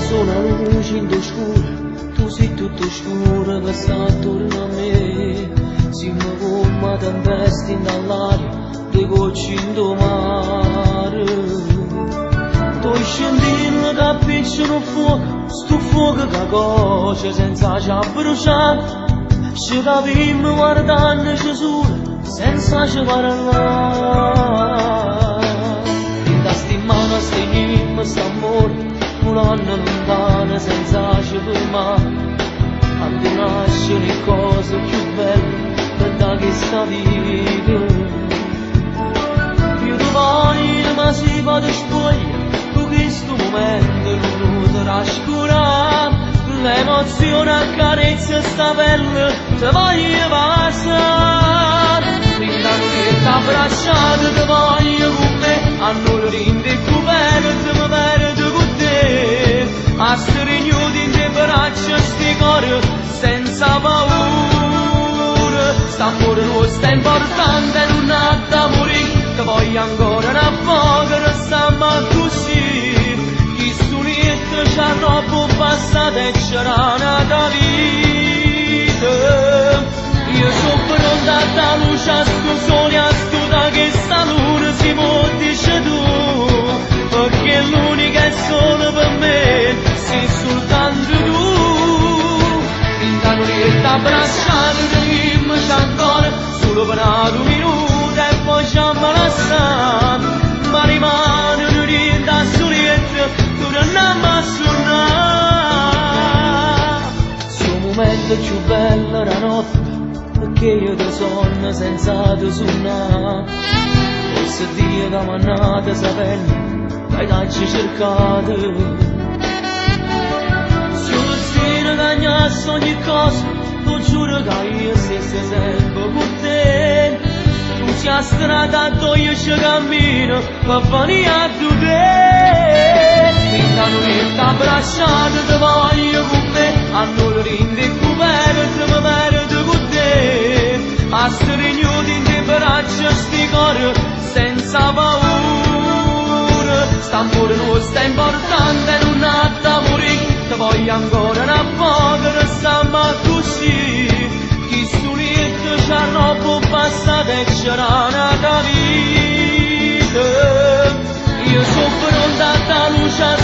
sono la luce in scura, tu sei tutto scuro che sta attorno a me. Siamo come tempesti dall'aria, dei gocci in mare. Tu scendendo che appicciano fuoco, sto fuoco che coce senza ci bruciare. Ci capimmo guardando Gesù senza ci parlare. In da stimana stringiamo st'amore, un anno lontano senza ci fermare. Quando nascono le cose più belle da che sta vita. Io ti voglio ma si può spoglia, tu questo momento non lo trascurare. L'emozione accarezza sta pelle, ti voglio passare. Brindano che t'abbracciate, ti voglio con me, a noi rinde e coperte, mi perdo con te. A stringere in te braccia, sti cuore, senza paura. St'amore nostro è importante, non ha da morire, ti voglio ancora una poco, non stiamo così. Chi sunietto c'ha troppo passato e c'era nata vita. Io sono pronta da luce a sto sole, a sto da che sta luna si può dice tu. Perché l'unica è solo per me, sei soltanto tu. Intanto che t'abbracciate, dimmi c'è ancora, solo per un minuto e poi ci ammalassate. Ma rimane un'orienta a soletta, tu non a suonare. Sul momento più bello la notte, perché io ti sonno senza te suonare. Forse Dio da mannata sapendo, dai ci cercate. Sul destino cagnasse ogni cosa, tu giuro che io stesso sempre con te. Tu sei a strada dove io ci cammino, per venire a te. Intanto che t'abbracciate, ti voglio con me, a noi rinde e coperte, mi perdo con te. A stringere in te braccia, sti cuore, senza paura. St'amore nostro è importante, non ha da morire, ti voglio ancora una poco, non stiamo così. Chi sunietto c'ha troppo passato e c'era nata vita. Io sono pronta da luce a